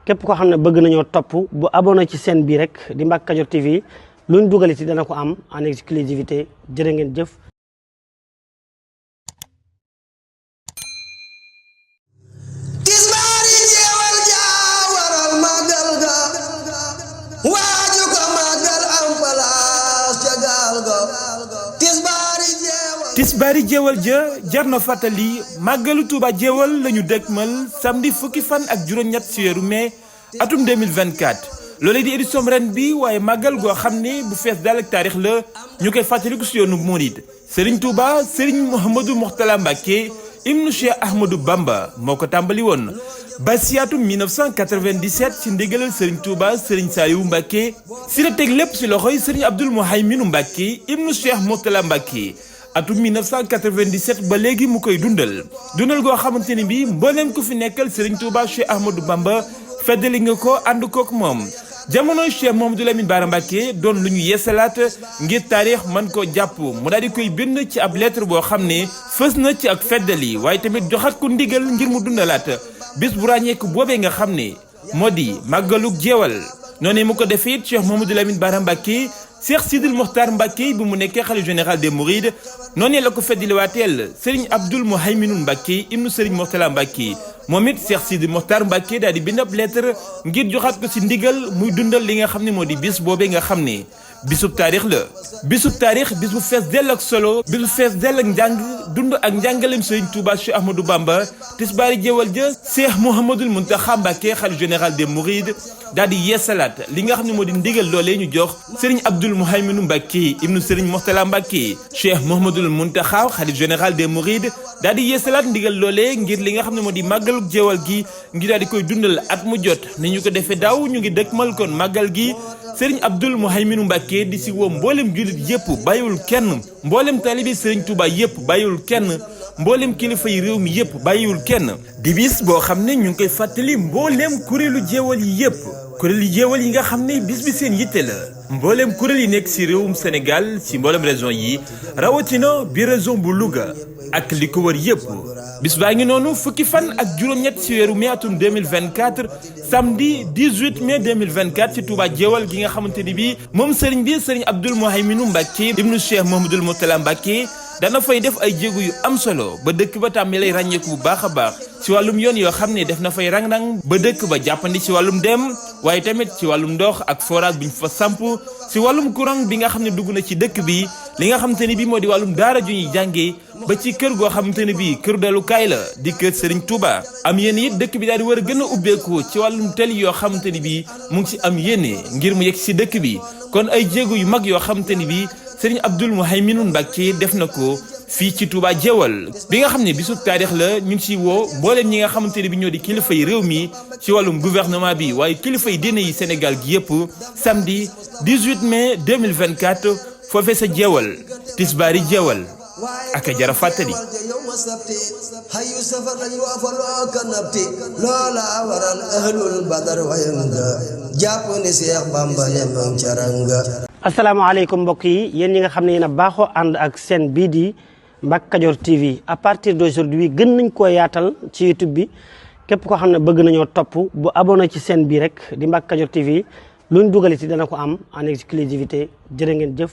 képp koo xam ne bëgg nañoo topp bu abonné ci chaîne bii rek di Mbacke Kadior TV luñ dugaliti dana ko am en exclusivité jërë ngeen jëf. tisbaari jeewal jaa waral màggal ga waaju ko màggal am palaas ca gaal ga tisbaari jeewal ja jar na fàttali màggalu Touba jeewal lañu dëkkmal samedi fukki fan ak juróom-ñett ci weeru mai atum 2024 loolee di édition ren bi waaye màggal goo xam ne bu fees daal ak taarix la ñu koy fàttaliku ci yoonu Mouride Serigne Touba Serigne Mouhamadou Mourtala Mbacké ibnu Cheikh Ahmadou Bamba moo ko tàmbali woon ba ci atum 1997 ci ndigalal Serigne Touba Serigne Saliou Mbacké si la teg lépp ci loxoy Serigne Abdoul Mouhayminu Mbacké ibnu Cheikh Mourtala Mbacké atum 1997 ba léegi mu koy dundal goo xamante ni bi mbooleem ku fi nekkal Serigne Touba Cheikh Ahmadou Bamba feddali nga ko ànd kook moom jamonoy Cheikh Mouhamadou Lamine Bara Mbacké doon lu ñu yeesalaat ngir taarix man ko jàpp mu daal di koy bind ci ab lettre boo xam ne fës na ci ak feddali waaye tamit joxaat ko ndigal ngir mu dundalaat bis bu ràññeeku boobee nga xam ne moo di màggalug jeewal noonu mu ko defee it Cheikh Mouhamadou Lamine Bara Mbacké Cheikh Sidil Mokhtar Mbacké bi mu nekkee xalifa général des Mourides noonu la ko feddaliwaateel Serigne Abdoul Mouhayminu Mbacké ibnu Serigne Mourtala Mbacké moom it Cheikh Sidil Mokhtar Mbacké daal di bind ab lettre ngir joxaat ko ci ndigal muy dundal li nga xam ne moo di bis boobee nga xam ne bisub taarix la bisub taarix bis bu fees dell ak solo bis bu fees dell ak njàng dund ak njàngaleem Serigne Touba Cheikh Ahmadou Bamba tisbaari jeewal ja Cheikh Mouhamadoul Mountakha Mbacké xalifa général des Mourides daal di yeesalaat li nga xam ne moo di ndigal loolee ñu jox Serigne Abdoul Mouhayminu Mbacké ibnu Serigne Mourtala Mbacké Cheikh Mouhamadoul Mountakha xalifa général des Mourides daal di yeesalaat ndigal loolee ngir li nga xam ne moo di màggalug jeewal gi ngir daal di koy dundal at mu jot ni ñu ko defee daaw ñu ngi dëkkmal kon màggal gi Serigne Abdoul Mouhayminu Mbacké di si woo mboolem jullit yëpp bàyyiwul kenn mboolem taalibe Serigne Touba yëpp bàyyiwul kenn mboolem kilifa yi réew mi yëpp bàyyiwul kenn di bis boo xam ne ñu ngi koy fàttali mboolem kuréelu jeewal yi yëpp kuréelu jeewal yi nga xam ne bis bi seen yitte la mboolem kuréel yi nekk ci réewum Sénégal ci mboolem région yi rawatina bi région bu Louga ak li ko wër yëpp bis baa ngi noonu fukki fan ak juróom-ñett ci weeru mai atum 2024 samedi 18 mai 2024 ci Touba jeewal gi nga xamante ni bi moom sëriñ bi sëriñ Abdoul Mouhayminu Mbacké ibnu Cheikh Mouhamadoul Mourtala Mbacké dana fay def ay jéego yu am solo ba dëkk ba tàmmi lay ràññeeku bu baax a baax ci wàllum yoon yoo xam ne def na fay rang-rang ba dëkk ba jàppandi ci wàllum dem waaye tamit ci wàllum ndox ak forage bi ñu fa samp ci wàllum courant bi nga xam ne dugg na ci dëkk bi li nga xamante ni bi moo di wàllum daara ju ñuy jàngee ba ci kër goo xamante ne bi kër dalukaay la di kër Serigne Touba am yéen it dëkk bi daal di war a gën a ubbeeku ci wàllum tali yoo xamante ni bi mu ngi ci am yéene ngir mu yegg ci dëkk bi kon ay jéego yu mag yoo xamante ni bi Serigne Abdoul Mouhayminu Mbacké def na ko fii ci Touba jeewal bi nga xam ne bisub taarix la ñu ngi ciy woo mbooleem ñi nga xamante ne bi ñoo di kilifa yi réew mi ci wàllum gouvernement bi waaye kilifa yi diine yi Sénégal gi yëpp samedi 18 mai 2024 foofee sa jeewal tisbaari jeewal ak a jara fàttali hayu safar lañ waafaloo ka nabti loola waral ahlul badar wayanga jàpp ni Seex Bamba ne moom caranga. asalaamaaleykum mbokk yi yéen ñi nga xam ne yéen a baaxoo ànd ak chaîne bii di Mbacke Kadior TV à partir d'aujourd'hui gën nañ koo yaatal ci YouTube bi képp koo xam ne bëgg nañoo topp bu abonné ci chaîne bii rek di Mbacke Kadior TV luñ dugaliti dana ko am en exclusivité jërë ngeen jëf.